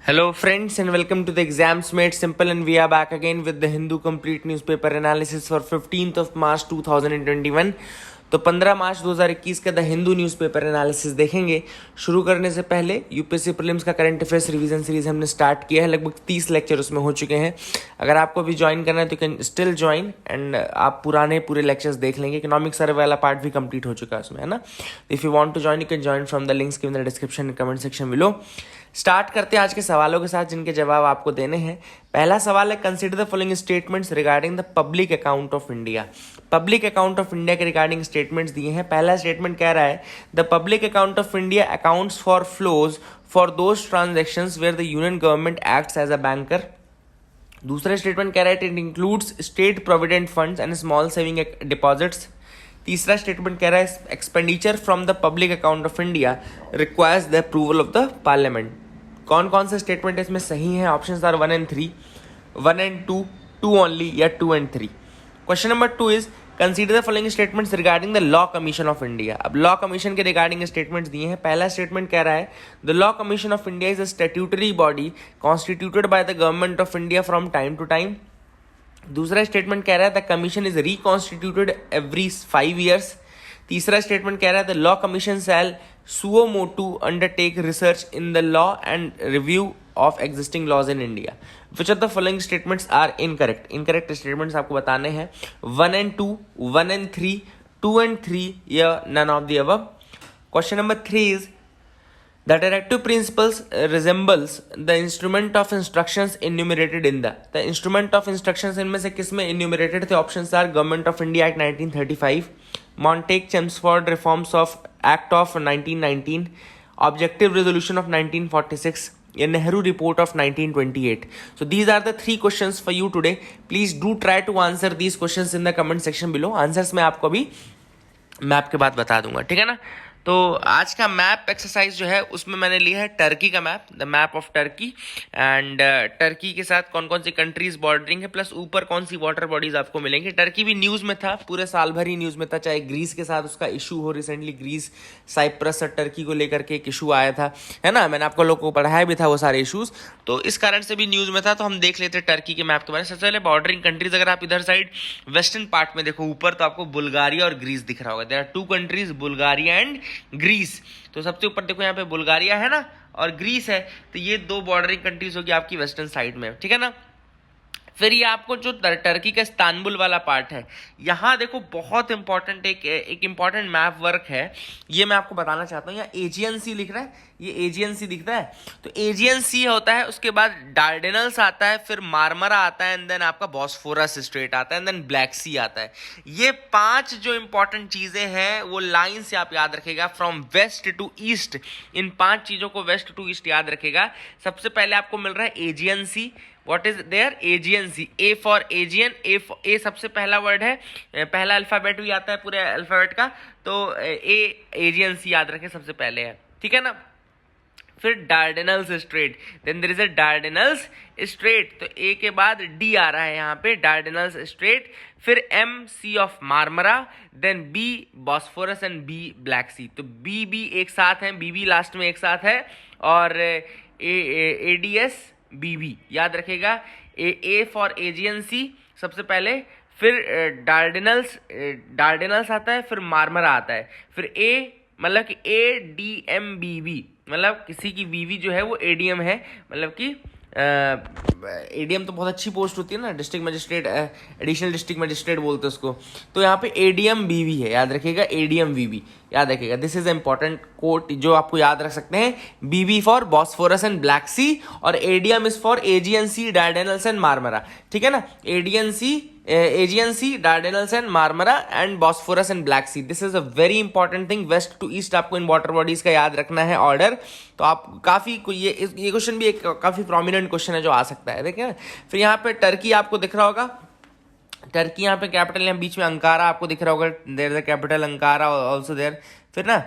Hello friends and welcome to the Exams Made Simple, and we are back again with the Hindu Complete Newspaper Analysis for 15th of March 2021। तो 15 मार्च 2021 का the Hindu newspaper analysis देखेंगे। शुरू करने से पहले UPSC prelims का current affairs revision series हमने start किया है। लगभग 30 लेक्चर उसमें हो चुके हैं। अगर आपको भी ज्वाइन करना है तो कैन स्टिल ज्वाइन एंड आप पूरे लेक्चर्स देख लेंगे। इकोनॉमिक सर्वे वाला पार्ट भी कंप्लीट हो चुका है उसमें, है ना। If you want to join you can join from the links given in the description comment section below. Start करते हैं आज के सवालों के साथ जिनके जवाब आपको देने हैं। पहला सवाल है, consider the following statements regarding the public account of India. Public account of India के रिगार्डिंग स्टेटमेंट्स दिए हैं। पहला स्टेटमेंट कह रहा है, the public account of India accounts for flows for those transactions where the union government acts as a banker. दूसरा statement कह रहा है, it includes state provident funds and small saving deposits. तीसरा स्टेटमेंट कह रहा है, expenditure from the public account of India requires the approval of the parliament. कौन कौन से स्टेटमेंट इसमें सही हैं? Options are 1 and 3, 1 and 2, 2 only या 2 and 3। Question number 2 is, consider the following statements regarding the law commission of India. अब law commission के regarding statements दिए हैं। पहला स्टेटमेंट कह रहा है, the law commission of India is a statutory body constituted by the government of India from time to time. दूसरा statement कह रहा है, the commission is reconstituted every 5 years। तीसरा स्टेटमेंट कह रहा है, the law commission shell suo motu undertake research in the law and review of existing laws in India. Which of the following statements are incorrect? Incorrect statements आपको बताने हैं। 1 and 2, 1 and 3, 2 and 3 या none of the above। Question number 3 is, the directive principles resembles the instrument of instructions enumerated in the instrument of instructions इनमें से किस में enumerated थे? Options are Government of India Act 1935, Montague-Chelmsford Reforms of Act of 1919, Objective Resolution of 1946, a Nehru Report of 1928. So these are the 3 questions for you today. Please do try to answer these questions in the comment section below. Answers मैं आपको अभी map के बाद बता दूंगा, ठीक है ना। तो आज का मैप एक्सरसाइज जो है उसमें मैंने लिया है टर्की का map, the map of Turkey. And Turkey के साथ कौन कौन सी कंट्रीज बॉर्डरिंग है, प्लस ऊपर कौन सी वाटर बॉडीज आपको मिलेंगे। टर्की भी न्यूज़ में था, पूरे साल भर ही न्यूज़ में था, चाहे ग्रीस के साथ उसका इशू हो। रिसेंटली ग्रीस, साइप्रस और टर्की को लेकर के एक इशू आया था, है ना। मैंने आपको लोगों को पढ़ाया भी था वो सारे इशूज़, तो इस कारण से भी न्यूज़ में था। तो हम देख लेते हैं टर्की के मैप के बारे में। सबसे पहले बॉर्डरिंग कंट्रीज, अगर आप इधर साइड वेस्टर्न पार्ट में देखो ऊपर, तो आपको बुल्गारिया और ग्रीस दिख रहा होगा। There are 2 countries, Bulgaria and Greece. तो सबसे ऊपर देखो यहाँ पे बुल्गारिया है ना, और ग्रीस है। तो ये 2 बॉर्डरिंग कंट्रीज होगी आपकी वेस्टर्न साइड में, ठीक है ना। फिर ये आपको जो टर्की का इस्तांबुल वाला पार्ट है, यहाँ देखो बहुत इंपॉर्टेंट एक इंपॉर्टेंट मैप वर्क है, ये मैं आपको बताना चाहता हूँ। यहाँ एजियन सी लिख रहा है, ये एजियन सी दिखता है। तो एजियन सी होता है, उसके बाद डार्डेनल्स आता है, फिर मार्मरा आता है, एंड देन आपका बॉस्फोरस स्ट्रेट आता है, एंड देन ब्लैक सी आता है। ये 5 जो इंपॉर्टेंट चीजें हैं वो लाइन से आप याद रखेगा, फ्रॉम वेस्ट टू ईस्ट। इन 5 चीजों को वेस्ट टू ईस्ट याद रखेगा। सबसे पहले आपको मिल रहा है Aegean Sea. What is there? Aegean Sea. A for Aegean, A सबसे पहला वर्ड है, पहला अल्फाबेट भी आता है पूरे अल्फाबेट का। तो A Aegean Sea याद रखें सबसे पहले है, ठीक है ना। फिर Dardanelles strait, then there is a Dardanelles strait. तो A के बाद D आ रहा है यहाँ पे, डार्डेनल्स स्ट्रेट। फिर M, C of Marmara, then B Bosphorus and B black sea. तो B एक साथ है, B लास्ट में एक साथ है, और ADS BB याद रखेगा। ए फॉर एजियन सी सबसे पहले, फिर डार्डेनल्स आता है, फिर मार्मरा आता है, फिर ए मतलब कि ADMBB, मतलब किसी की बीवी जो है वो ADM है, मतलब कि ADM तो बहुत अच्छी पोस्ट होती है ना, district magistrate, additional district magistrate बोलते हैं उसको। तो यहाँ पे ADMBB है, याद रखिएगा, ADMBB याद रखिएगा। दिस इज इंपॉर्टेंट कोट जो आपको याद रख सकते हैं। BB for Bosphorus and black sea, और ADM is for Aegean sea, Dardanelles and Marmara, ठीक है ना। Aegean sea, Dardanelles and Marmara, and Bosphorus and black sea. This is a very important thing. West to east आपको in water bodies का याद रखना है order. तो आप काफी ये क्वेश्चन भी एक काफी प्रोमिनेंट क्वेश्चन है जो आ सकता है, देखिए। फिर यहाँ पे टर्की आपको दिख रहा होगा, टर्की यहाँ पे कैपिटल, यहाँ बीच में अंकारा आपको दिख रहा होगा, there the capital Ankara also there. फिर ना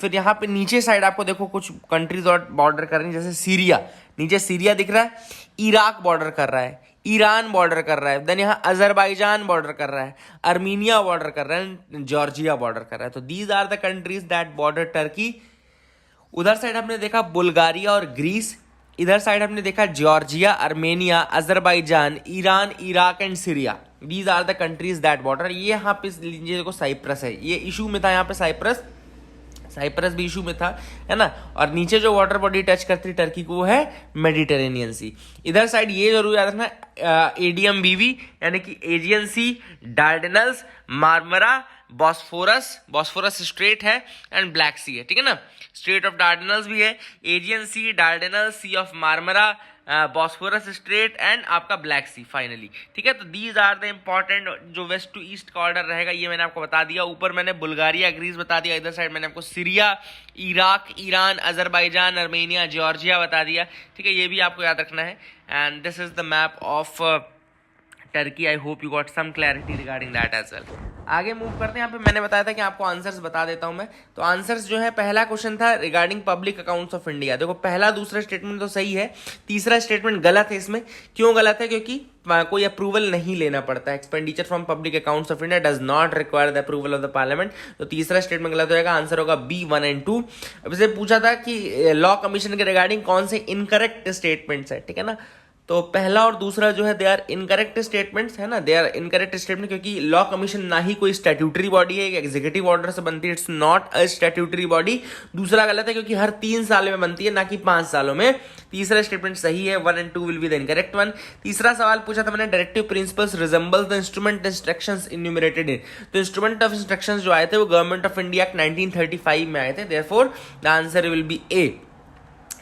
फिर यहाँ पे नीचे साइड आपको देखो कुछ कंट्रीज और बॉर्डर कर रही हैं, जैसे सीरिया, नीचे सीरिया दिख रहा है, इराक बॉर्डर कर रहा है, ईरान बॉर्डर कर रहा है, देन यहाँ अजरबैजान बॉर्डर कर रहा है, अर्मीनिया बॉर्डर कर रहा है, जॉर्जिया बॉर्डर कर रहा है। तो these are the countries that border Turkey. उधर साइड हमने देखा बुल्गारिया और ग्रीस, इधर साइड हमने देखा Georgia, Armenia, Azerbaijan, Iran, Iraq and Syria. These are the countries that border. ये यहाँ पे लीजिए देखो साइप्रस है, ये इशू में था यहाँ पे साइप्रस, साइप्रस भी इशू में था, है ना। और नीचे जो वाटर बॉडी टच करती है टर्की को वो है मेडिटेरेनियन सी। इधर साइड ये जरूर याद रखना ADM-BV यानी कि Aegean sea, Dardanelles, Marmara, Bosphorus strait है एंड ब्लैक सी है, ठीक है ना। स्ट्रेट ऑफ डार्डेनल्स भी है, Aegean sea, Dardanelles, sea of Marmara, Bosphorus strait and आपका ब्लैक सी फाइनली, ठीक है। तो दीज आर द इंपॉर्टेंट जो वेस्ट टू ईस्ट का ऑर्डर रहेगा, ये मैंने आपको बता दिया। ऊपर मैंने बुल्गारिया, ग्रीस बता दिया, इधर साइड मैंने आपको Syria, Iraq, Iran, Azerbaijan, Armenia, Georgia बता दिया, ठीक है। ये भी आपको याद रखना है। And this is the map of Turkey. I hope you got some clarity regarding that as well. आगे मूव करते हैं। यहाँ पे मैंने बताया था कि आपको आंसर्स बता देता हूं मैं। तो आंसर्स जो है, पहला क्वेश्चन था regarding public accounts of India. देखो पहला दूसरा स्टेटमेंट तो सही है, तीसरा स्टेटमेंट गलत है। इसमें क्यों गलत है? क्योंकि कोई अप्रूवल नहीं लेना पड़ता है। Expenditure from public accounts of India does not require the approval of the parliament. तो तीसरा स्टेटमेंट गलत हो जाएगा। आंसर होगा B 1 और 2। अब इसे पूछा था कि लॉ कमीशन के रिगार्डिंग कौन से इनकरेक्ट स्टेटमेंट्स है, ठीक है ना। तो पहला और दूसरा जो है दे आर इनकरेक्ट स्टेटमेंट्स, है ना। दे आर इनकरेक्ट स्टेटमेंट क्योंकि लॉ कमीशन ना ही कोई स्टैट्यूटरी बॉडी है, एग्जीक्यूटिव ऑर्डर से बनती है, it's not a statutory body. दूसरा गलत है क्योंकि हर 3 साल में बनती है, ना कि 5 सालों में। तीसरा स्टेटमेंट सही है, 1 और 2 will be the incorrect one. तीसरा सवाल पूछा था मैंने, directive principles resemble the instrument instructions enumerated in. तो इंस्ट्रूमेंट ऑफ इंस्ट्रक्शंस जो आए थे वो गवर्नमेंट ऑफ इंडिया एक्ट 1935 में आए थे, therefore the answer will be A,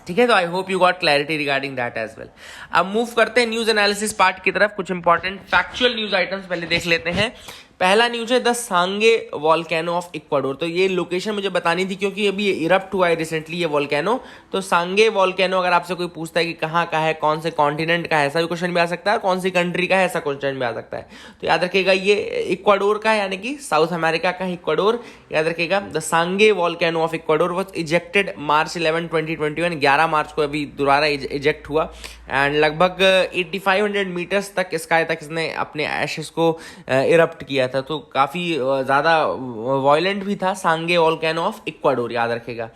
ठीक है। तो I hope you got clarity regarding that as well. अब मूव करते हैं न्यूज एनालिसिस पार्ट की तरफ। कुछ इंपॉर्टेंट फैक्चुअल न्यूज आइटम्स पहले देख लेते हैं। पहला न्यूज है the Sangay volcano of Ecuador. तो ये लोकेशन मुझे बतानी थी क्योंकि अभी ये इरप्ट हुआ है रिसेंटली ये वॉल्केनो। तो सांगे वॉल्केनो अगर आपसे कोई पूछता है कि कहाँ का है, कौन से कॉन्टिनेंट का है, ऐसा भी क्वेश्चन भी आ सकता है, कौन सी कंट्री का है ऐसा क्वेश्चन भी आ सकता है। तो याद रखिएगा ये इक्वाडोर का है, यानी कि साउथ अमेरिका का इक्वाडोर। याद रखिएगा the Sangay volcano of Ecuador was ejected March 11, 2021। 11 March को अभी दोबारा इजेक्ट हुआ एंड लगभग 8500 मीटर्स तक स्काई तक इसने अपने एशेस को इरप्ट किया था। तो काफी ज्यादा वायलेंट भी था सांगे वॉल्केनो ऑफ इक्वाडोर, याद रखेगा।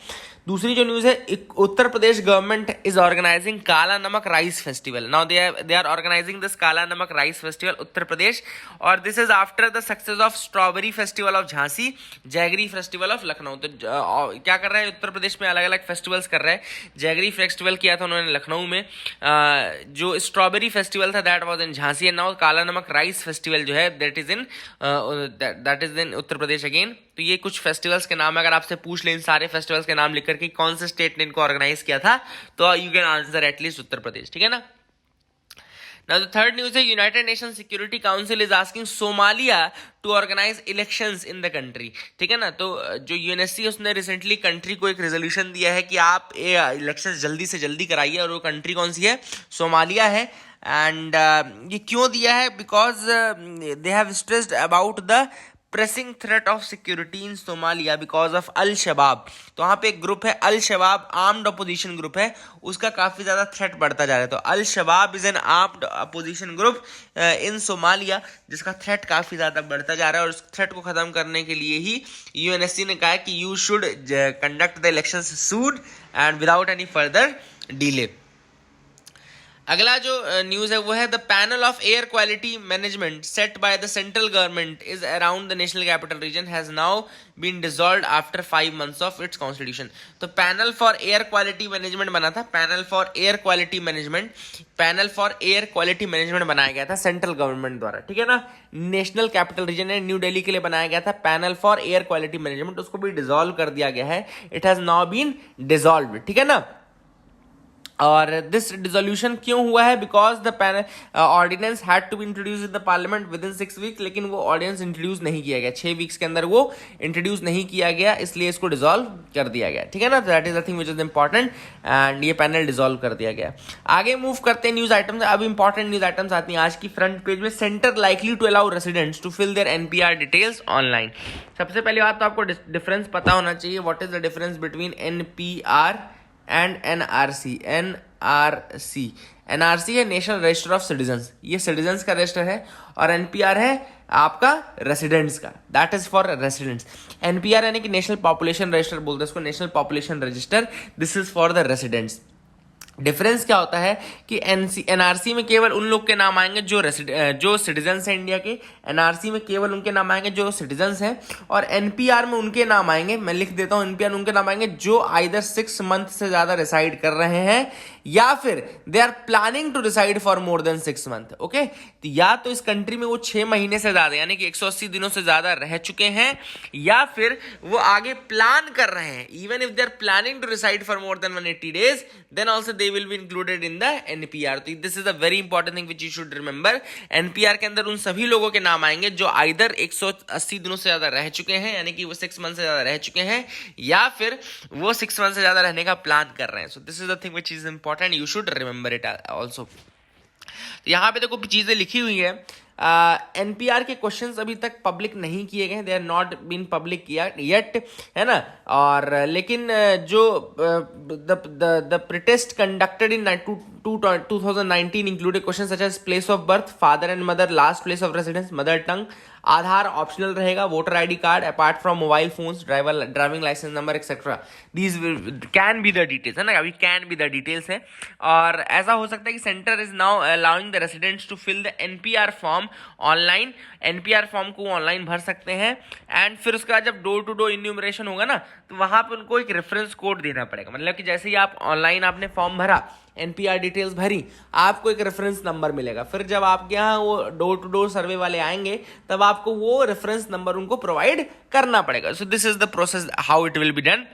दूसरी जो न्यूज है, Uttar Pradesh government is organizing Kala Namak rice festival. Now they are organizing this Kala Namak rice festival Uttar Pradesh, और this is after the success of strawberry festival of Jhansi, jaggery festival of Lucknow. तो क्या कर रहे हैं उत्तर प्रदेश में, अलग अलग फेस्टिवल्स कर रहे हैं। जैगरी फेस्टिवल किया था उन्होंने लखनऊ में, जो स्ट्रॉबेरी फेस्टिवल था that was in Jhansi, and now काला नमक राइस फेस्टिवल जो है that is in Uttar Pradesh again. तो ये कुछ फेस्टिवल्स के नाम है, अगर आपसे पूछ लें इन सारे फेस्टिवल्स के नाम लिख करके कौन से स्टेट ने इनको ऑर्गेनाइज किया था, तो you can answer at least Uttar Pradesh, ठीक है ना। Now the third news है, United Nation Security Council is asking Somalia to organize elections in the country, ठीक है ना। तो जो यूएनएससी उसने रिसेंटली कंट्री को एक रेजोल्यूशन दिया है कि आप इलेक्शंस जल्दी से जल्दी कराइए, और वो कंट्री कौन सी है, सोमालिया है। एंड ये क्यों दिया है, because they have stressed about the pressing threat of security in Somalia because of Al Shabaab. तो वहाँ पे एक ग्रुप है अल शबाब, आर्म्ड अपोजिशन ग्रुप है, उसका काफ़ी ज़्यादा थ्रेट बढ़ता जा रहा है। तो Al Shabaab is an armed opposition group in Somalia, जिसका थ्रेट काफ़ी ज़्यादा बढ़ता जा रहा है, और उस थ्रेट को ख़त्म करने के लिए ही यूएनएससी ने कहा है कि you should conduct the elections soon and without any further delay. अगला जो न्यूज है वो है, the panel of air quality management set by the central government is around the national capital region has now been dissolved after 5 months of its constitution. तो panel for air quality management बना था, panel for air quality management बनाया गया था central government द्वारा, ठीक है ना। नेशनल कैपिटल रीजन है न्यू दिल्ली के लिए बनाया गया था panel for air quality management, उसको भी डिसॉल्व कर दिया गया है, it has now been dissolved, ठीक है ना। और दिस डिसोल्यूशन क्यों हुआ है, because the ordinance had to be introduce in the parliament within 6 weeks, लेकिन वो ऑर्डिनेंस इंट्रोड्यूस नहीं किया गया, 6 weeks के अंदर वो इंट्रोड्यूस नहीं किया गया, इसलिए इसको डिसॉल्व कर दिया गया, ठीक है ना। That is the thing which is important, and ये पैनल डिसॉल्व कर दिया गया। आगे मूव करते हैं न्यूज आइटम्स। अब इंपॉर्टेंट न्यूज आइटम्स आती हैं आज की फ्रंट पेज में। Centre likely to allow residents to fill their NPR details online. सबसे पहली बात तो आपको डिफरेंस पता होना चाहिए, what is the difference between NPR and NRC. NRC है नेशनल रजिस्टर ऑफ सिटीजन्स, ये सिटीजन्स का रजिस्टर है, और एनपीआर है आपका रेसिडेंट्स का, that is for residents. NPR यानी कि नेशनल पॉपुलेशन रजिस्टर बोलते हैं इसको, national population register, this is for the residents. Difference क्या होता है कि एनआरसी में केवल उन लोग के नाम आएंगे जो सिटीजन्स हैं इंडिया के। एनआरसी में केवल उनके नाम आएंगे जो सिटीजन्स हैं, और एनपीआर में उनके नाम आएंगे, मैं लिख देता हूं, एनपीआर में उनके नाम आएंगे जो आइदर 6 मंथ से ज्यादा रिसाइड कर रहे हैं या फिर they are planning to reside for more than 6 month. Okay, तो या तो इस कंट्री में वो 6 महीने से ज्यादा यानी कि 180 दिनों से ज्यादा रह चुके हैं, या फिर वो आगे प्लान कर रहे हैं। Even if they are planning to reside for more than 180 days, then also they will be included in the NPR। तो this is a very important thing which you should remember। NPR के अंदर उन सभी लोगों के नाम आएंगे जो आइदर 180 दिनों से ज्यादा रह चुके हैं यानी कि वो 6 मंथ से ज्यादा रह चुके हैं, या फिर वो 6 मंथ से ज्यादा रहने का प्लान कर रहे हैं। सो this is the thing which is important, you should remember it also. तो यहाँ पे देखो चीजें लिखी हुई है। एनपीआर के क्वेश्चंस अभी तक पब्लिक नहीं किए गए, they are not been public किया येट, है ना। और लेकिन जो the pretest conducted in 2019 included question such as place of birth, father and mother, last place of residence, mother tongue, Aadhaar optional रहेगा, voter ID card apart from mobile phones, driving licence number etcetera, these can be the details, है ना, अभी can be the details है। और ऐसा हो सकता है कि centre is now allowing the residents to fill the NPR form online, NPR form को ऑनलाइन भर सकते हैं। एंड फिर उसके बाद जब डोर टू डोर इन्यूमरेशन होगा ना, तो वहां पे उनको एक रेफरेंस कोड देना पड़ेगा। मतलब कि जैसे ही आप ऑनलाइन आपने फॉर्म भरा, एनपीआर डिटेल्स भरी, आपको एक रेफरेंस नंबर मिलेगा। फिर जब आपके यहाँ वो डोर टू डोर सर्वे वाले आएंगे, तब आपको वो रेफरेंस नंबर उनको प्रोवाइड करना पड़ेगा। So this is the process how it will be done.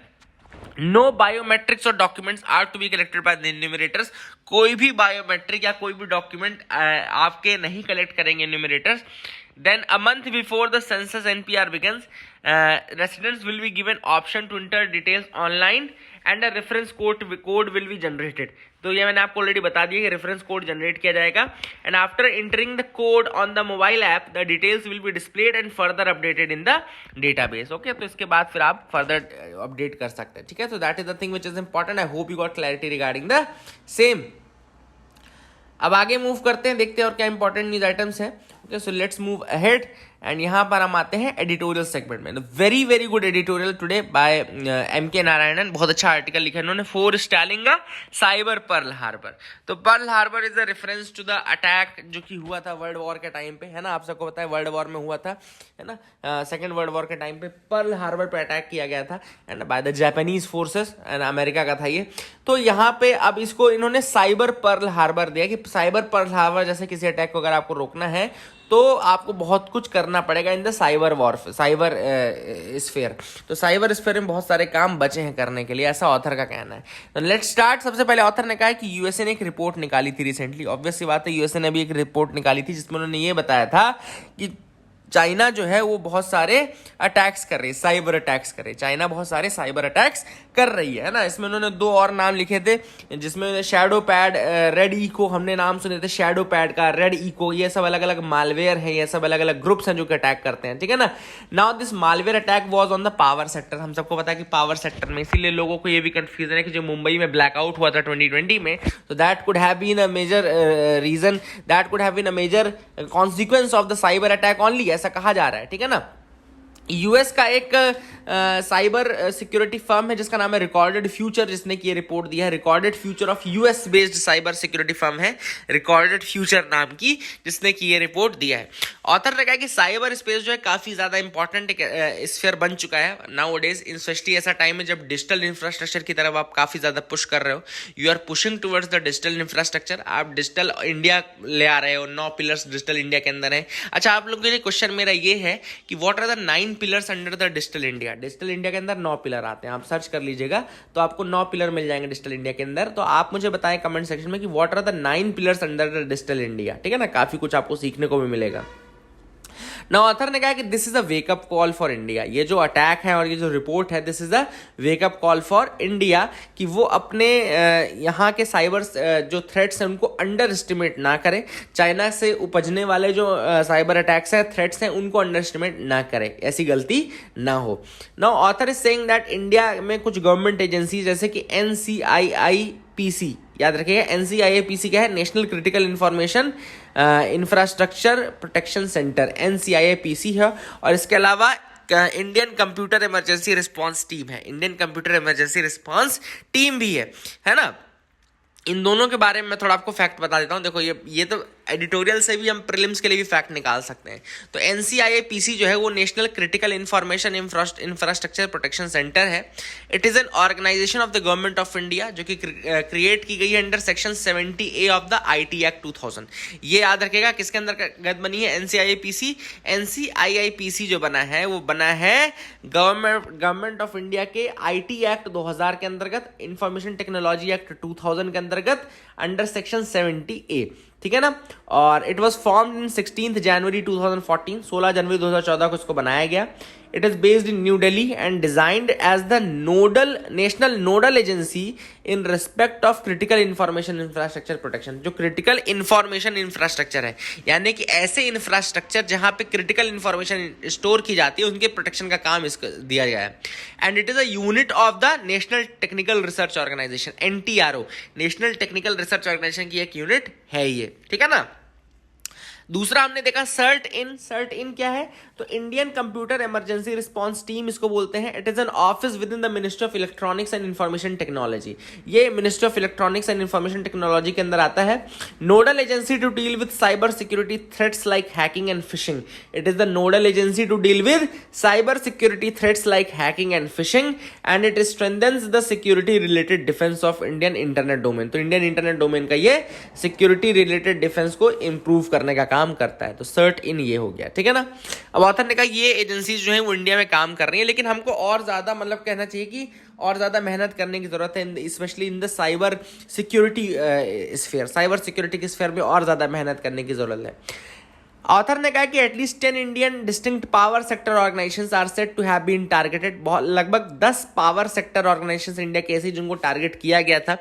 No biometrics और documents are to be collected by the enumerators. कोई भी बायोमेट्रिक या कोई भी डॉक्यूमेंट आपके नहीं कलेक्ट करेंगे enumerators. Then a month before the census NPR begins, residents will be given option to enter details online and a reference code will be generated। तो ये मैंने आपको ऑलरेडी बता दिया कि रेफरेंस कोड जनरेट किया जाएगा। And after entering the code on the mobile app, the details will be displayed and further updated in the database. Okay, तो इसके बाद फिर आप फर्दर अपडेट कर सकते हैं। ठीक है, तो that is the thing which is important. I hope you got clarity regarding the same. अब आगे मूव करते हैं, देखते हैं और क्या इंपॉर्टेंट न्यूज आइटम्स हैं। Okay, so let's move ahead and यहाँ पर हम आते हैं एडिटोरियल सेगमेंट में। Very very good editorial today by M K. Narayanan. बहुत अच्छा आर्टिकल लिखा इन्होंने, 4 स्टालिंगा साइबर पर्ल हार्बर। तो Pearl Harbor is a reference to the attack जो कि हुआ था वर्ल्ड वॉर के टाइम पे, है ना। आप सबको पता है वर्ल्ड वॉर में हुआ था, है ना, सेकेंड वर्ल्ड वॉर के टाइम पे पर्ल हार्बर पे अटैक किया गया था and by the Japanese forces, and America का था ये। तो यहाँ पे अब इसको इन्होंने साइबर पर्ल हार्बर दिया कि साइबर पर्ल हार्बर जैसे किसी अटैक को अगर आपको रोकना है तो आपको बहुत कुछ करना पड़ेगा इन the cyber warfare, cyber sphere. तो साइबर स्फीयर में बहुत सारे काम बचे हैं करने के लिए, ऐसा ऑथर का कहना है। तो लेट्स स्टार्ट। सबसे पहले ऑथर ने कहा है कि यूएसए ने एक रिपोर्ट निकाली थी रिसेंटली। ऑब्वियस सी बात है, यूएसए ने भी एक रिपोर्ट निकाली थी जिसमें उन्होंने ये बताया था कि चाइना जो है वो बहुत सारे अटैक्स कर रही है, साइबर अटैक्स कर रही है। चाइना बहुत सारे साइबर अटैक्स कर रही है ना। इसमें उन्होंने 2 और नाम लिखे थे, जिसमें शैडो पैड, रेड इको, हमने नाम सुने थे शैडो पैड का, रेड इको, ये सब अलग अलग मालवेयर है, ये सब अलग अलग ग्रुप्स हैं जो कि अटैक करते हैं। ठीक है ना। Now this malware attack was on the power sector. हम सबको पता है कि पावर सेक्टर में, इसीलिए लोगों को ये भी कंफ्यूजन है कि जो मुंबई में ब्लैकआउट हुआ था 2020 में, तो that could have been a major reason, that could have been a major consequence of the cyber attack only, ऐसा कहा जा रहा है। ठीक है ना। यूएस का एक साइबर सिक्योरिटी फर्म है जिसका नाम है रिकॉर्डेड फ्यूचर, जिसने की रिपोर्ट दिया है। Recorded future of US based cyber security firm है रिकॉर्डेड फ्यूचर नाम की, जिसने की ये रिपोर्ट दिया है। ऑथर ने कहा कि साइबर स्पेस जो है काफी ज्यादा इंपॉर्टेंट स्फीयर बन चुका है नाउअडेज, स्पेशली ऐसा टाइम है जब डिजिटल इंफ्रास्ट्रक्चर की तरफ आप काफी ज्यादा पुश कर रहे हो। You are pushing towards the digital infrastructure. आप डिजिटल इंडिया ले आ रहे हो, 9 पिलर्स डिजिटल इंडिया के अंदर है। अच्छा, आप लोग के लिए क्वेश्चन मेरा ये है कि what are the 9 pillars under the digital India. Digital India के अंदर 9 पिलर आते हैं, आप सर्च कर लीजिएगा तो आपको 9 पिलर मिल जाएंगे डिजिटल इंडिया के अंदर। तो आप मुझे बताएं कमेंट सेक्शन में कि what are the 9 pillars under the digital India. ठीक है ना, काफी कुछ आपको सीखने को भी मिलेगा। नाउ ऑथर ने कहा कि this is a wake up call for India. ये जो अटैक है और ये जो रिपोर्ट है, this is a wake up call for India कि वो अपने यहाँ के साइबर जो थ्रेट्स हैं उनको अंडर एस्टिमेट ना करें। चाइना से उपजने वाले जो साइबर अटैक्स हैं, थ्रेट्स हैं, उनको अंडर एस्टिमेट ना करें, ऐसी गलती ना हो। Now author is saying that India में कुछ गवर्नमेंट एजेंसी जैसे कि NCIIPC, याद रखिएगा NCIIPC क्या है, national critical information infrastructure protection centre, NCIIPC है। और इसके अलावा Indian computer emergency response team है, Indian computer emergency response team भी है ना। इन दोनों के बारे में मैं थोड़ा आपको फैक्ट बता देता हूँ। देखो ये तो एडिटोरियल से भी हम प्रीलिम्स के लिए भी फैक्ट निकाल सकते हैं। तो NCIAPC जो है वो national critical information infrastructure protection centre है। It is an organisation of the government of India जो कि क्रिएट की गई है under section 70A of the IT act 2000। ये याद रखेगा किसके अंतर्गत बनी है? NCIAPC। NCIAPC जो बना है वो बना है गवर्नमेंट ऑफ इंडिया के IT एक्ट 2000 के अंतर्गत, इंफॉर्मेशन टेक्नोलॉजी एक्ट 2000 के अंतर्गत अंडर सेक्शन 70A, ठीक है ना। और इट वॉज फॉर्म्ड इन 16 जनवरी 2014, 16 जनवरी 2014 को इसको बनाया गया। It is based in New Delhi and designed as the national nodal agency in respect of critical information infrastructure protection. जो क्रिटिकल इंफॉर्मेशन इंफ्रास्ट्रक्चर है, यानी कि ऐसे इंफ्रास्ट्रक्चर जहां पे क्रिटिकल इंफॉर्मेशन स्टोर की जाती है, उनके प्रोटेक्शन का काम इसको दिया गया है। And it is a unit of the national technical research organization, NTRO, national technical research organization की एक यूनिट है ये, ठीक है ना। दूसरा हमने देखा सर्ट इन क्या है? तो Indian computer emergency response team इसको बोलते हैं। It is an office with in the ministry of electronics and information technology. ये ministry of electronics and information technology के अंदर आता है। Nodal agency to deal with cyber security threats like hacking and phishing. It is the nodal agency to deal with cyber security threats like hacking and phishing and it strengthens the security related defence of Indian internet domain. तो Indian internet domain का ये security related defence को improve करने का काम करता है। तो सर्ट इन ये हो गया, ठीक है ना। अब ऑथर ने कहा ये एजेंसीज जो है वो इंडिया में काम कर रही है, लेकिन हमको और ज्यादा मतलब कहना चाहिए कि और ज्यादा मेहनत करने की जरूरत है, specially in the cyber security sphere. Cyber security के स्फीयर में और ज्यादा मेहनत करने की जरूरत है। ऑथर ने कहा कि at least 10 Indian distinct power sector organizations are set to have been targeted. लगभग 10 पावर सेक्टर ऑर्गेनाइजेशंस इंडिया के ऐसे जिनको टारगेट किया गया था।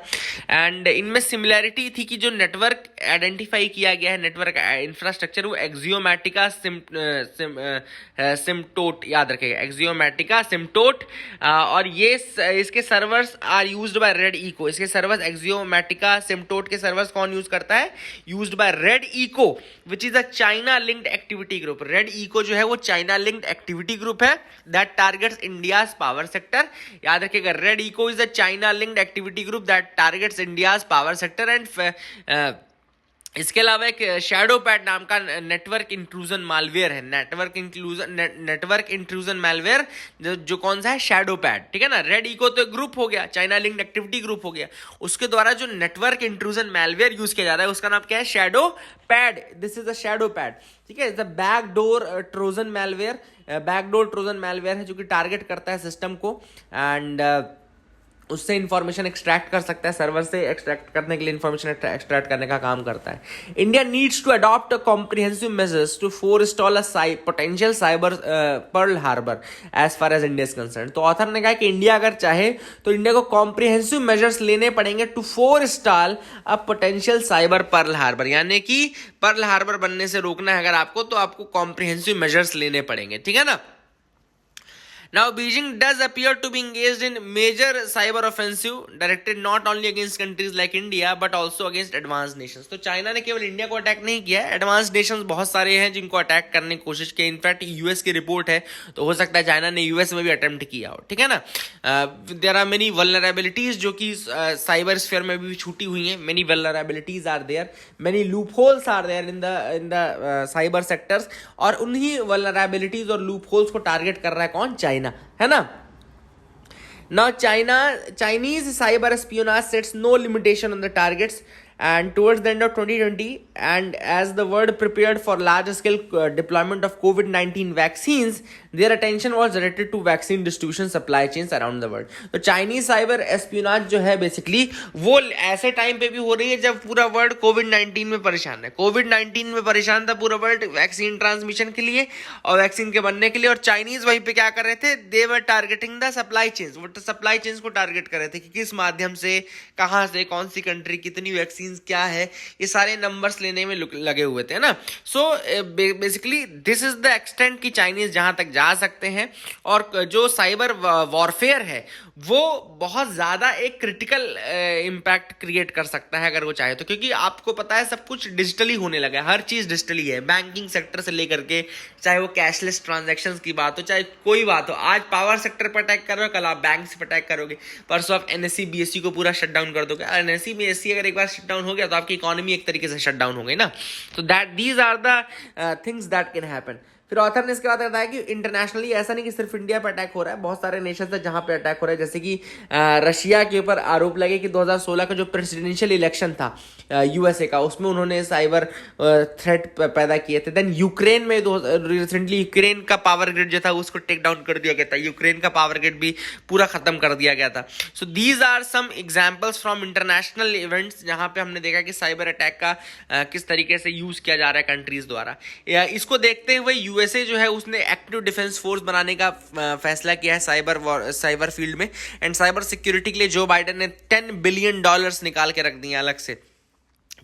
एंड इनमें सिमिलैरिटी थी कि जो नेटवर्क आइडेंटिफाई किया गया है, नेटवर्क इंफ्रास्ट्रक्चर, वो एक्सियोमैटिका सिम्टोट, याद रखेगा, एक्सियोमैटिका सिम्टोट। और ये इसके servers are used by Red Echo. इसके सर्वर्स एक्सियोमैटिका सिम्टोट के सर्वर्स कौन यूज करता है? Used by Red Echo which is a China linked activity group. Red Echo जो है वो चाइना लिंक्ड एक्टिविटी ग्रुप है that targets India's power sector. याद रखिएगा, Red Echo is a China linked activity group that targets India's power sector. And इसके अलावा एक ShadowPad नाम का नेटवर्क इंट्रूजन मालवेयर है। नेटवर्क इंट्रूजन मालवेयर जो कौन सा है? शैडो पैड, ठीक है ना। रेड इको तो ग्रुप हो गया, चाइना लिंक्ड एक्टिविटी ग्रुप हो गया। उसके द्वारा जो नेटवर्क इंट्रूजन मालवेयर यूज किया जा रहा है उसका नाम क्या है? Shadow pad. This is a shadow pad, ठीक है। Backdoor Trojan malware, backdoor Trojan malware है जो कि टारगेट करता है सिस्टम को एंड उससे इंफॉर्मेशन एक्सट्रैक्ट कर सकता है, सर्वर से एक्सट्रैक्ट करने के लिए इंफॉर्मेशन एक्सट्रैक्ट करने का काम करता है। India needs to adopt comprehensive measures to forestall a potential cyber Pearl Harbor as far as India is concern. तो ऑथर ने कहा कि इंडिया अगर चाहे तो इंडिया को कॉम्प्रिहेंसिव मेजर्स लेने पड़ेंगे to forestall a potential cyber Pearl Harbor, यानी कि पर्ल हार्बर बनने से रोकना है अगर आपको, तो आपको कॉम्प्रिहेंसिव मेजर्स लेने पड़ेंगे, ठीक है ना। Now, Beijing does appear to be engaged in major cyber offensive directed not only against countries like India but also against advanced nations. तो चाइना ने केवल इंडिया को अटैक नहीं किया है, एडवांस नेशंस बहुत सारे हैं जिनको अटैक करने की कोशिश की। इनफैक्ट यूएस की रिपोर्ट है, तो हो सकता है चाइना ने यूएस में भी अटेम्प्ट किया हो, ठीक है ना। देयर आर मेनी वल्नरेबिलिटीज जो कि साइबर स्फीयर में भी छूटी हुई हैं। Many vulnerabilities are there, many loopholes are there in the cyber sectors, और उन्हीं वल्नरेबिलिटीज और लूप होल्स को टारगेट कर रहा है कौन? चाइना, है ना। Now Chinese cyber espionage sets no limitation on the targets, and towards the end of 2020 and as the world prepared for large scale deployment of COVID-19 vaccines, their attention was directed to vaccine distribution supply chains around the world. तो Chinese cyber espionage जो है basically वो ऐसे time पे भी हो रही है जब पूरा वर्ल्ड कोविड-19 में परेशान है। कोविड-19 में परेशान था पूरा वर्ल्ड वैक्सीन ट्रांसमिशन के लिए और वैक्सीन के बनने के लिए, और चाइनीज वहीं पे क्या कर रहे थे? दे वर टारगेटिंग द सप्लाई चेन्स। वो सप्लाई चेन्स को टारगेट कर रहे थे कि किस माध्यम से, कहाँ से, कौन सी कंट्री कितनी वैक्सीन वैक्सीन क्या है, ये सारे नंबर्स लेने में लगे हुए थे ना। So basically this is the extent कि चाइनीज जहां तक जा सकते हैं, और जो साइबर वॉरफेयर है वो बहुत ज्यादा एक क्रिटिकल इम्पैक्ट क्रिएट कर सकता है अगर वो चाहे तो, क्योंकि आपको पता है सब कुछ डिजिटली होने लगा है, हर चीज डिजिटली है, बैंकिंग सेक्टर से लेकर के चाहे वो कैशलेस ट्रांजैक्शंस की बात हो, चाहे कोई बात हो। आज पावर सेक्टर पर अटैक कर रहे हो, कल आप बैंक से अटैक करोगे, परसों आप एनएससी बीएससी को पूरा शट डाउन कर दोगे। एनएससी बीएससी अगर एक बार शट डाउन हो गया तो आपकी इकोनॉमी एक तरीके से शट डाउन हो गई ना। तो that these are the things that can happen. फिर ऑथर ने इसके बाद बताया कि इंटरनेशनली ऐसा नहीं कि सिर्फ इंडिया पर अटैक हो रहा है, बहुत सारे नेशन है जहां पे अटैक हो रहा है, जैसे कि रशिया के ऊपर आरोप लगे कि 2016 का जो प्रेसिडेंशियल इलेक्शन था यूएसए का, उसमें उन्होंने साइबर थ्रेट पैदा किए थे। देन यूक्रेन में रिसेंटली यूक्रेन का पावर ग्रिड जो था उसको टेक डाउन कर दिया गया था, यूक्रेन का पावर ग्रिड भी पूरा खत्म कर दिया गया था। So these are some examples from international events जहां पे हमने देखा कि साइबर अटैक का किस तरीके से यूज किया जा रहा है कंट्रीज द्वारा। इसको देखते हुए यूएसए जो है उसने एक्टिव डिफेंस फोर्स बनाने का फैसला किया है साइबर फील्ड में। एंड साइबर सिक्योरिटी के लिए जो बाइडेन ने $10 बिलियन निकाल के रख दिए अलग से,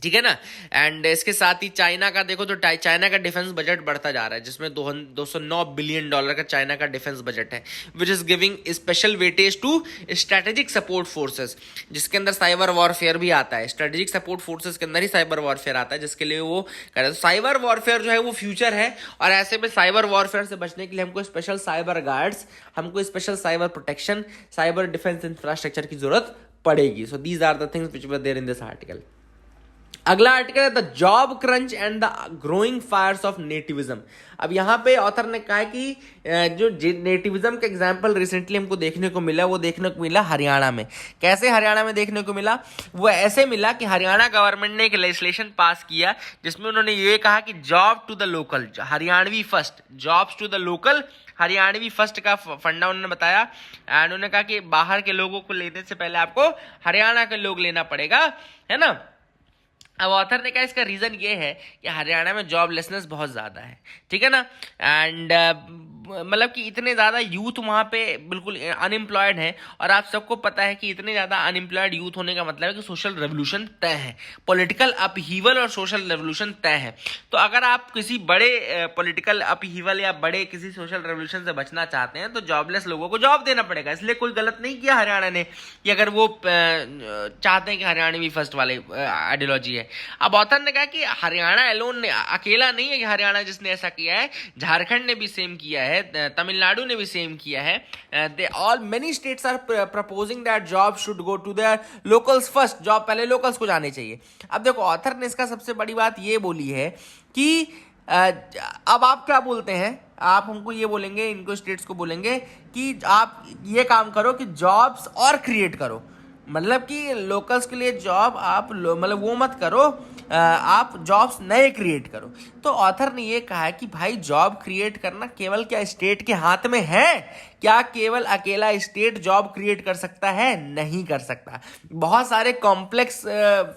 ठीक है ना। एंड इसके साथ ही चाइना का देखो तो चाइना का डिफेंस बजट बढ़ता जा रहा है, जिसमें $209 बिलियन का चाइना का डिफेंस बजट है, which is giving special weightage to strategic support forces, जिसके अंदर साइबर वॉरफेयर भी आता है। स्ट्रेटेजिक सपोर्ट फोर्सेस के अंदर ही साइबर वॉरफेयर आता है, जिसके लिए वो कर रहे हैं। साइबर वॉरफेयर जो है वो फ्यूचर है, और ऐसे में साइबर वॉरफेयर से बचने के लिए हमको स्पेशल साइबर गार्ड्स, हमको special cyber protection, cyber defence infrastructure की जरूरत पड़ेगी। So these are the things which were there in this article. अगला आर्टिकल है the job crunch and the growing fires of nativism. अब यहाँ पे ऑथर ने कहा कि जो नेटिविज्म का एग्जाम्पल रिसेंटली हमको देखने को मिला, वो देखने को मिला हरियाणा में। कैसे हरियाणा में देखने को मिला? वो ऐसे मिला कि हरियाणा गवर्नमेंट ने एक लेजिस्लेशन पास किया जिसमें उन्होंने ये कहा कि job to the local, Haryanvi first, jobs to the local, Haryanvi first का फंडा उन्होंने बताया। एंड उन्होंने कहा कि बाहर के लोगों को लेने से पहले आपको हरियाणा के लोग लेना पड़ेगा, है ना। अब ऑथर ने कहा इसका रीजन ये है कि हरियाणा में जॉबलेसनेस बहुत ज्यादा है, ठीक है ना। एंड मतलब कि इतने ज्यादा यूथ वहां पे बिल्कुल अनएम्प्लॉयड है, और आप सबको पता है कि इतने ज्यादा अनएम्प्लॉयड यूथ होने का मतलब है कि सोशल रेवोल्यूशन तय है, पॉलिटिकल अपहीवल और सोशल रेवोल्यूशन तय है। तो अगर आप किसी बड़े पॉलिटिकल अपहीवल या बड़े किसी सोशल रेवोल्यूशन से बचना चाहते हैं तो जॉबलेस लोगों को जॉब देना पड़ेगा। इसलिए कोई गलत नहीं किया हरियाणा ने कि अगर वो चाहते हैं कि हरियाणवी फर्स्ट वाले आइडियोलॉजी है। अब ऑथर ने कहा कि हरियाणा एलोन ने, अकेला नहीं है कि हरियाणा जिसने ऐसा किया है, झारखंड ने भी सेम किया है, तमिलनाडु ने भी सेम किया है। They all many states are proposing that job should go to the locals first, job पहले लोकल्स को जाने चाहिए। अब देखो ऑथर ने इसका सबसे बड़ी बात ये बोली है कि अब आप क्या बोलते हैं, आप हमको ये बोलेंगे, इनको स्टेट्स को बोलेंगे कि आप ये काम करो कि जॉब्स और क्रिएट करो, मतलब कि लोकल्स के लिए जॉब आप मतलब वो मत करो, आप जॉब्स नए क्रिएट करो। तो ऑथर ने ये कहा है कि भाई जॉब क्रिएट करना केवल क्या स्टेट के हाथ में है? क्या केवल अकेला स्टेट जॉब क्रिएट कर सकता है? नहीं कर सकता। बहुत सारे कॉम्प्लेक्स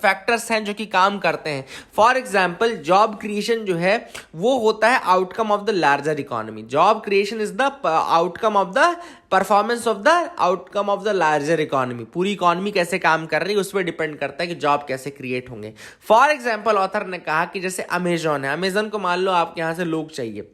फैक्टर्स हैं जो कि काम करते हैं। फॉर एग्जाम्पल जॉब क्रिएशन जो है वो होता है outcome of the larger economy. Job creation is the outcome of the performance of the outcome of the larger economy. पूरी इकोनॉमी कैसे काम कर रही है उस पर डिपेंड करता है कि जॉब कैसे क्रिएट होंगे। फॉर एग्जाम्पल ऑथर ने कहा कि जैसे अमेजॉन है, अमेजॉन को मान लो आपके यहाँ से लोग चाहिए,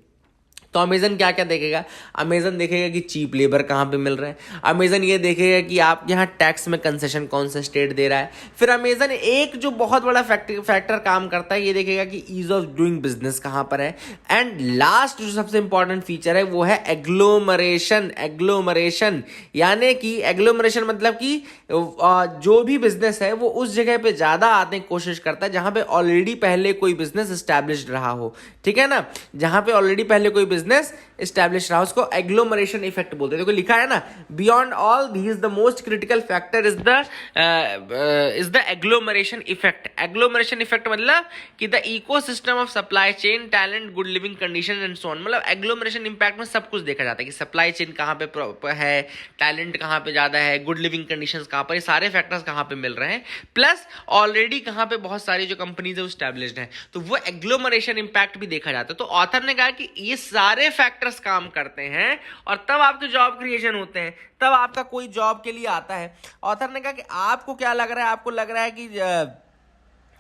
तो अमेजन क्या क्या देखेगा? अमेजन देखेगा कि चीप लेबर कहाँ पे मिल रहा है, अमेजन ये देखेगा कि आप यहाँ टैक्स में कंसेशन कौन सा स्टेट दे रहा है। फिर अमेजन एक जो बहुत बड़ा फैक्टर काम करता है ये देखेगा कि ईज ऑफ डूइंग बिजनेस कहाँ पर है। एंड लास्ट जो सबसे इंपॉर्टेंट फीचर है वो है एग्लोमरेशन। एग्लोमरेशन यानी कि एग्लोमरेशन मतलब कि जो भी बिजनेस है वो उस जगह पे ज्यादा आने की कोशिश करता है जहां पे ऑलरेडी पहले कोई बिजनेस एस्टैब्लिश्ड रहा हो, ठीक है ना। जहां पे ऑलरेडी पहले कोई बिजनेस एस्टैब्लिश रहा, उसको एग्लोमरेशन इफेक्ट बोलते हैं। देखो लिखा है ना, beyond all these the most critical factor is the agglomeration effect. Agglomeration effect मतलब कि the ecosystem of supply chain, talent, good living condition and so on. मतलब एग्लोमरेशन इंपैक्ट में सब कुछ देखा जाता है कि सप्लाई चेन कहाँ पे है, टैलेंट कहाँ पे ज्यादा है, गुड लिविंग कंडीशंस कहाँ पर, ये सारे फैक्टर्स कहाँ पे मिल रहे हैं, प्लस ऑलरेडी कहाँ पे बहुत सारी जो कंपनीज है एस्टैब्लिश्ड है, तो वो एग्लोमरेशन इंपैक्ट भी देखा जाता है। तो ऑथर ने कहा कि ये सारे फैक्टर्स काम करते हैं और तब आपके जॉब क्रिएशन होते हैं, तब आपका कोई जॉब के लिए आता है। ऑथर ने कहा कि आपको क्या लग रहा है? आपको लग रहा है कि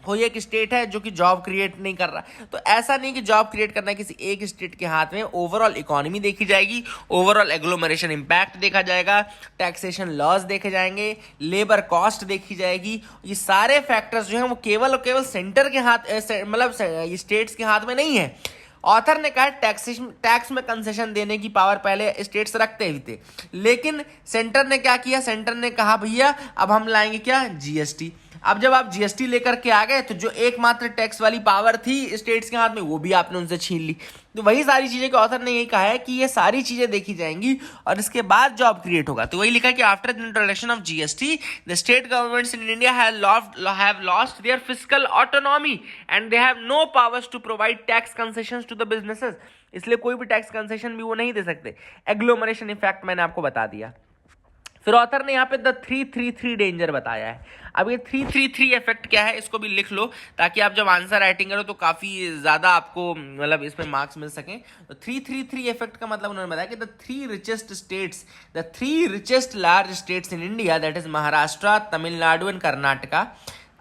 कोई एक स्टेट है जो कि जॉब क्रिएट नहीं कर रहा। तो ऐसा नहीं कि जॉब क्रिएट करना है किसी एक स्टेट के हाथ में, ओवरऑल इकोनॉमी देखी जाएगी, ओवरऑल एग्लोमरेशन इम्पैक्ट देखा जाएगा, टैक्सेशन लॉज देखे जाएंगे, लेबर कॉस्ट देखी जाएगी। ये सारे फैक्टर्स जो हैं वो केवल और केवल सेंटर के हाथ मतलब स्टेट्स के हाथ में नहीं है। ऑथर ने कहा टैक्स में कंसेशन देने की पावर पहले स्टेट्स रखते ही थे, लेकिन सेंटर ने क्या किया, सेंटर ने कहा भैया अब हम लाएंगे क्या, जीएसटी। अब जब आप जीएसटी लेकर के आ गए तो जो एकमात्र टैक्स वाली पावर थी स्टेट्स के हाथ में वो भी आपने उनसे छीन ली। तो वही सारी चीजें के ऑथर ने यही कहा है कि ये सारी चीजें देखी जाएंगी और इसके बाद जॉब क्रिएट होगा। तो वही लिखा कि after the introduction of GST the state governments in India have lost their fiscal autonomy and they have no powers to provide tax concessions to the businesses. इसलिए कोई भी टैक्स कंसेशन भी वो नहीं दे सकते। एग्लोमरेशन इफेक्ट मैंने आपको बता दिया। फिर ऑथर ने यहाँ पे द 333 डेंजर बताया है। अब ये 333 इफेक्ट क्या है इसको भी लिख लो, ताकि आप जब आंसर राइटिंग करो तो काफी ज्यादा आपको मतलब इसमें मार्क्स मिल सकें। तो 333 इफेक्ट का मतलब उन्होंने बताया कि the three richest large states in India, that is Maharashtra, Tamil Nadu and Karnataka,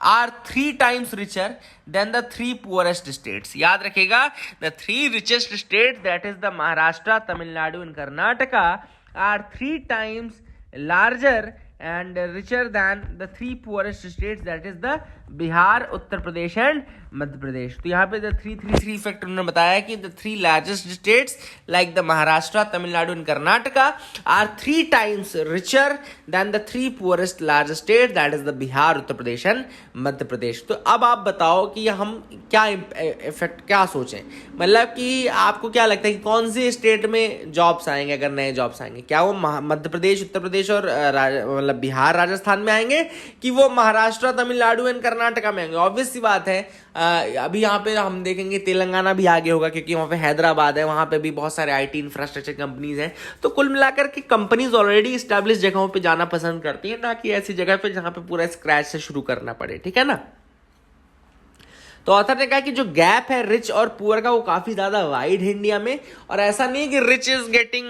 are 3 times richer than the 3 poorest states. याद रखेगा, the 3 richest states, that is the Maharashtra, Tamil Nadu and Karnataka, are 3 times larger and richer than the 3 poorest states, that is the Bihar, Uttar Pradesh and Madhya Pradesh. तो यहाँ पे the 333 effect उन्होंने बताया कि the 3 largest states like the Maharashtra, Tamil Nadu and Karnataka are 3 times richer than the 3 poorest large state, that is the Bihar, Uttar Pradesh and Madhya Pradesh. तो अब आप बताओ कि हम क्या इफेक्ट क्या सोचें, मतलब कि आपको क्या लगता है कि कौन सी स्टेट में जॉब्स आएंगे अगर नए जॉब्स आएंगे? क्या वो मध्य प्रदेश, उत्तर प्रदेश और मतलब बिहार, राजस्थान में आएंगे कि वो महाराष्ट्र, तमिलनाडु एंड कर्नाटका में आएंगे? ऑब्वियस सी बात है। अभी यहाँ पे हम देखेंगे तेलंगाना भी आगे होगा, क्योंकि वहाँ पे हैदराबाद है, वहाँ पे भी बहुत सारे आईटी इंफ्रास्ट्रक्चर कंपनीज हैं। तो कुल मिलाकर के कंपनीज ऑलरेडी स्टैब्लिश जगहों पे जाना पसंद करती है, ना कि ऐसी जगह पे जहाँ पे पूरा स्क्रैच से शुरू करना पड़े, ठीक है ना। तो ऑथर ने कहा कि जो गैप है रिच और पुअर का वो काफी ज्यादा वाइड है इंडिया में, और ऐसा नहीं है कि रिच इज गेटिंग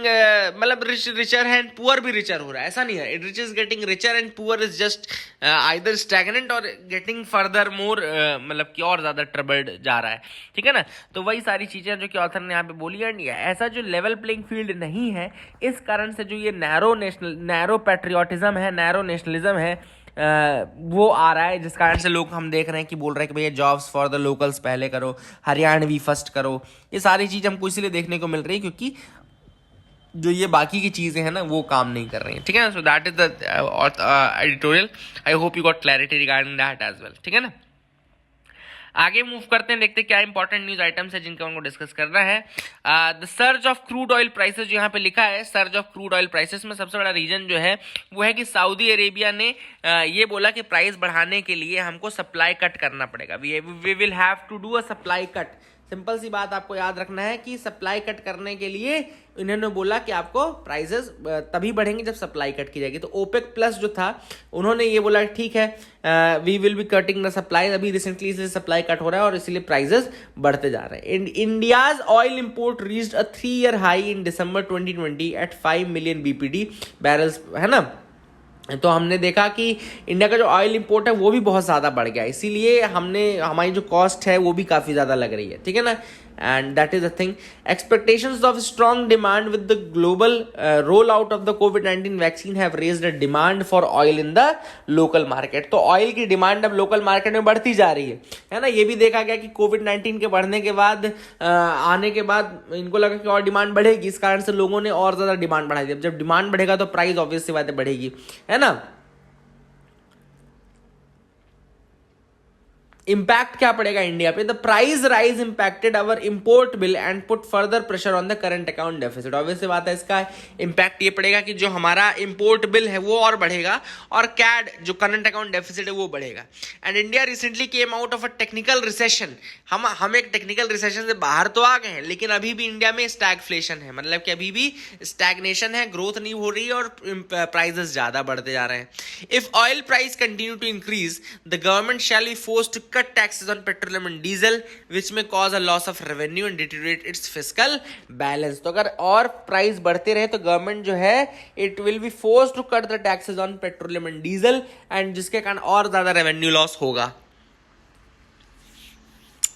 मतलब रिच रिचर है एंड पुअर भी रिचर हो रहा है, ऐसा नहीं है। Rich is getting richer and poor is just either stagnant और गेटिंग फर्दर मोर मतलब कि और ज्यादा ट्रबल्ड जा रहा है, ठीक है ना। तो वही सारी चीजें जो कि ऑथर ने यहाँ पे बोली है। ऐसा जो लेवल प्लेइंग फील्ड नहीं है, इस कारण से जो ये नैरो पैट्रियोटिज्म है, नैरो नेशनलिज्म है, वो आ रहा है, जिस कारण से लोग हम देख रहे हैं कि बोल रहे हैं कि भैया जॉब्स फॉर द लोकल्स पहले करो, हरियाणवी फर्स्ट करो। ये सारी चीज़ हमको इसीलिए देखने को मिल रही है क्योंकि जो ये बाकी की चीज़ें हैं ना वो काम नहीं कर रही हैं, ठीक है ना। So that is the editorial. I hope you got clarity regarding that as well, ठीक है ना। आगे मूव करते हैं, देखते हैं क्या इंपॉर्टेंट न्यूज आइटम्स है जिनका उनको डिस्कस करना है। The surge of crude oil prices जो यहाँ पे लिखा है, surge of crude oil prices में सबसे बड़ा रीजन जो है वो है कि सऊदी अरेबिया ने ये बोला कि प्राइस बढ़ाने के लिए हमको सप्लाई कट करना पड़ेगा। We will have to do a supply cut. Simple सी बात आपको याद रखना है कि सप्लाई कट करने के लिए इन्होंने बोला कि आपको प्राइसेस तभी बढ़ेंगे जब सप्लाई कट की जाएगी। तो ओपेक प्लस जो था उन्होंने ये बोला ठीक है, we will be cutting the supply. अभी रिसेंटली इसलिए सप्लाई कट हो रहा है और इसीलिए प्राइसेस बढ़ते जा रहे हैं। India's oil import reached a 3 year high in December 2020 at 5 million BPD barrels, है ना। तो हमने देखा कि इंडिया का जो ऑयल इंपोर्ट है वो भी बहुत ज़्यादा बढ़ गया, इसीलिए हमारी जो कॉस्ट है वो भी काफ़ी ज़्यादा लग रही है, ठीक है ना। And that is the thing. Expectations of strong demand with the global roll out of the covid vaccine have raised a demand for oil in the local market. तो ऑयल की डिमांड अब लोकल मार्केट में बढ़ती जा रही है ना। ये भी देखा गया कि कोविड-19 के बढ़ने के बाद आने के बाद इनको लगा कि और डिमांड बढ़ेगी, इस कारण से लोगों ने और ज़्यादा डिमांड बढ़ाई दी। अब जब डिमांड बढ़ेगा तो प्राइस ऑब्वियस सी बात है बढ़ेगी, है ना। इम्पैक्ट क्या पड़ेगा इंडिया पे? The price rise impacted our import bill and put further pressure on the current account deficit. Obvious सी बात है, इसका इम्पैक्ट ये पड़ेगा कि जो हमारा इंपोर्ट बिल है वो और बढ़ेगा और कैड जो करंट अकाउंट डेफिसिट है वो बढ़ेगा। And India recently came out of a technical recession. हम एक टेक्निकल रिसेशन से बाहर तो आ गए हैं, लेकिन अभी भी इंडिया में स्टैगफ्लेशन है, मतलब कि अभी भी स्टैग्नेशन है, ग्रोथ नहीं हो रही है और प्राइसेस ज्यादा बढ़ते जा रहे हैं। If oil price continue to increase the government shall be forced to cut taxes on petroleum and diesel which may cause a loss of revenue and deteriorate its fiscal balance। तो अगर और price बढ़ते रहे तो government जो है it will be forced to cut the taxes on petroleum and diesel, and जिसके कारण और ज्यादा रेवेन्यू लॉस होगा।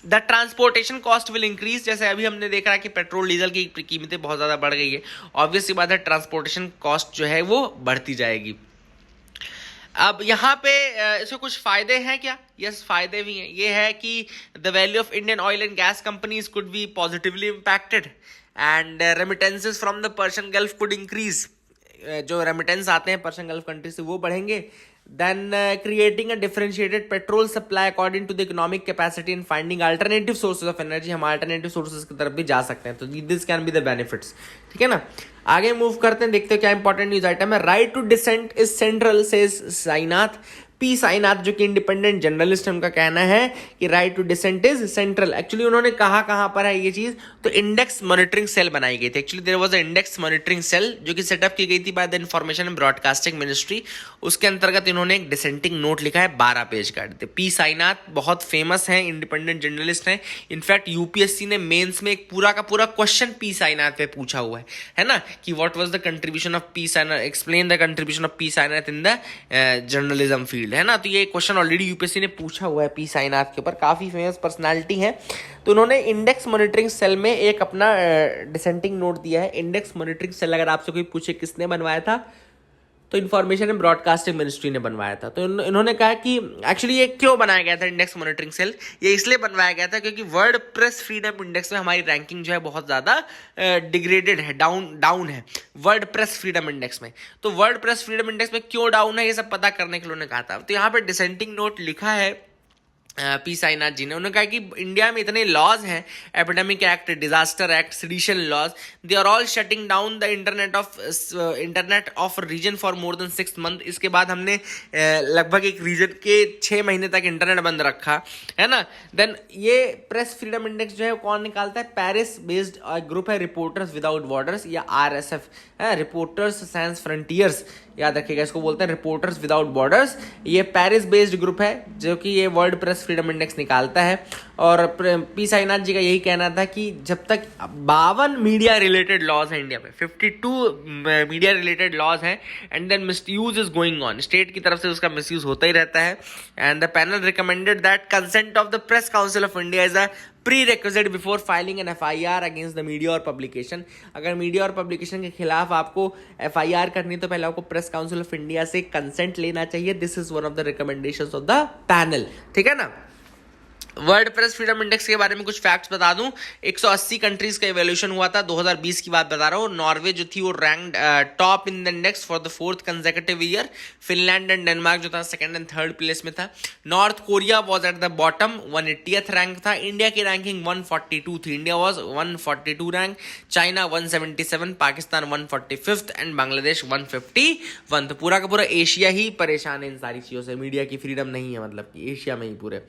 The transportation cost will increase, जैसे अभी हमने देखा है कि पेट्रोल डीजल की कीमतें बहुत ज़्यादा बढ़ गई है, ऑब्वियस सी बात है ट्रांसपोर्टेशन कॉस्ट जो है वो बढ़ती जाएगी। अब यहाँ पे इसके कुछ फायदे हैं क्या? यस, फायदे भी हैं। ये है कि the value of Indian oil and gas companies could be positively impacted and remittances from the Persian gulf could increase, जो रेमिटेंस आते हैं पर्शियन गल्फ कंट्री से वो बढ़ेंगे। Then creating a differentiated petrol supply according to the economic capacity and finding alternative sources of energy, हम alternative sources की तरफ भी जा सकते हैं, तो this can be the benefits. ठीक है ना, आगे मूव करते हैं, देखते हैं क्या इंपॉर्टेंट न्यूज आइटम है। Right to dissent is central says Sainath, P Sainath जो कि इंडिपेंडेंट जर्नलिस्ट है, उनका कहना है कि right to dissent is central. Actually उन्होंने कहा कहां पर है ये चीज, तो इंडेक्स मॉनिटरिंग सेल बनाई गई थी। Actually there was a index monitoring cell जो कि सेटअप की गई थी by the information and broadcasting ministry, उसके अंतर्गत इन्होंने एक डिसेंटिंग नोट लिखा है 12 पेज का। पी साईनाथ बहुत फेमस है, इंडिपेंडेंट जर्नलिस्ट हैं। इनफैक्ट यूपीएससी ने मेंस में एक पूरा का पूरा क्वेश्चन पी साईनाथ पे पूछा हुआ है ना, कि what was the contribution of P Sainath, explain the contribution of P Sainath in the journalism field, है ना। तो ये क्वेश्चन ऑलरेडी यूपीएससी ने पूछा हुआ है पी साईनाथ के ऊपर, काफी फेमस पर्सनालिटी है। तो उन्होंने इंडेक्स मॉनिटरिंग सेल में एक अपना डिसेंटिंग नोट दिया है। इंडेक्स मॉनिटरिंग सेल अगर आपसे कोई पूछे किसने बनवाया था, तो इन्फॉर्मेशन एंड ब्रॉडकास्टिंग मिनिस्ट्री ने बनवाया था। तो इन्होंने कहा कि एक्चुअली ये क्यों बनाया गया था इंडेक्स मॉनिटरिंग सेल, ये इसलिए बनवाया गया था क्योंकि वर्ल्ड प्रेस फ्रीडम इंडेक्स में हमारी रैंकिंग जो है बहुत ज़्यादा डिग्रेडेड है, डाउन है वर्ल्ड प्रेस फ्रीडम इंडेक्स में। तो वर्ल्ड प्रेस फ्रीडम इंडेक्स में क्यों डाउन है ये सब पता करने के लिए उन्होंने कहा था। तो यहाँ पे डिसेंटिंग नोट लिखा है पी साईनाथ जी ने, उन्होंने कहा कि इंडिया में इतने लॉज हैं, epidemic act, disaster act, sedition laws, they are all shutting down the internet of reason for more than 6 month. इसके बाद हमने लगभग एक रीजन के 6 महीने तक इंटरनेट बंद रखा, है ना। देन ये प्रेस फ्रीडम इंडेक्स जो है कौन निकालता है, पेरिस बेस्ड ग्रुप है रिपोर्टर्स विदाउट बॉर्डर्स या RSF, रिपोर्टर्स सैंस फ्रंटियर्स, याद रखिएगा इसको बोलते हैं रिपोर्टर्स विदाउट बॉर्डर्स। ये पेरिस बेस्ड ग्रुप है जो कि ये वर्ल्ड प्रेस फ्रीडम इंडेक्स निकालता है। और पी साईनाथ जी का यही कहना था कि जब तक 52 मीडिया रिलेटेड लॉज हैं इंडिया में, 52 मीडिया रिलेटेड लॉज हैं, and then misuse is going on, state की तरफ से उसका मिसयूज होता ही रहता है। And the panel recommended that consent of the press council of India is a prerequisite before filing an FIR against the media और पब्लिकेशन। अगर मीडिया और पब्लिकेशन के खिलाफ आपको FIR करनी है तो पहले आपको प्रेस काउंसिल ऑफ इंडिया से कंसेंट लेना चाहिए। This is one of the recommendations of the panel, ठीक है ना। वर्ल्ड प्रेस फ्रीडम इंडेक्स के बारे में कुछ फैक्ट्स बता दूं, 180 कंट्रीज का इवैल्यूएशन हुआ था, 2020 की बात बता रहा हूँ। नॉर्वे जो थी वो ranked top in the index for the 4th consecutive year. Finland and Denmark जो था 2nd एंड 3rd प्लेस में था। North Korea was at the bottom, 180th rank था। इंडिया की रैंकिंग 142 थी, India was 142 rank. China 177, Pakistan 145th and Bangladesh 151। तो पूरा का पूरा एशिया ही परेशान है इन सारी चीज़ों से, मीडिया की फ्रीडम नहीं है, मतलब कि एशिया में ही पूरे।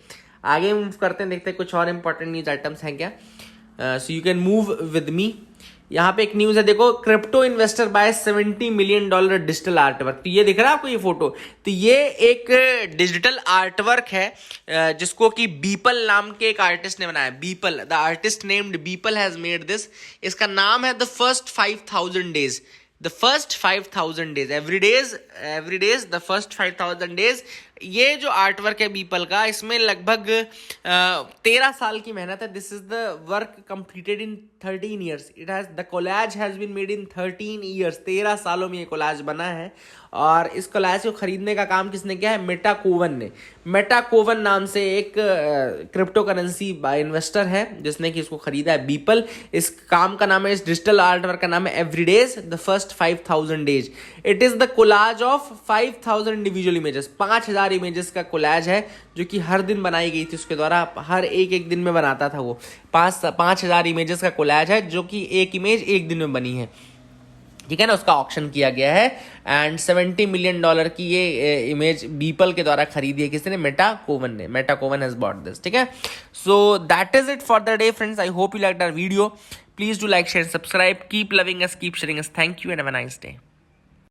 आगे मूव करते हैं, देखते हैं कुछ और इंपॉर्टेंट न्यूज आइटम्स हैं क्या। So you can move with me. यहाँ पे एक न्यूज है, देखो, crypto investor buy $70 million digital artwork. तो ये दिख रहा है आपको ये फोटो, तो ये एक डिजिटल आर्टवर्क है जिसको कि बीपल नाम के एक आर्टिस्ट ने बनाया। Beeple, the artist named Beeple has made this. इसका नाम है the first 5000 days, the first 5000 days, every days the first 5000 days. ये जो आर्ट वर्क है बीपल का, इसमें लगभग 13 साल की मेहनत है। This is the work completed in 13 years. It has the collage has been made in 13 years. 13 सालों में ये कोलैज बना है। और इस कोलैज को खरीदने का काम किसने किया है, मेटाकोवन ने। मेटाकोवन नाम से एक क्रिप्टो करेंसी इन्वेस्टर है जिसने कि इसको खरीदा है, बीपल। इस काम का नाम है, इस डिजिटल आर्ट वर्क का नाम है everydays the first 5000 days. It is the collage of 5000 individual images. 5000 images का कोलैज है जो कि हर दिन बनाई गई थी उसके द्वारा, हर एक दिन में बनाता था वो। 5000 इमेजेस का कोलैज है जो कि एक इमेज एक दिन में बनी है, ठीक है ना। उसका ऑक्शन किया गया है एंड $70 मिलियन की ये इमेज बीपल के द्वारा खरीदी है किसने, मेटाकोवन ने। मेटाकोवन हैज बॉट दिस, ठीक है। So that is it for the day friends. I hope you liked our video. Please do like, share, subscribe, keep loving us, keep sharing us. Thank you and have a nice day.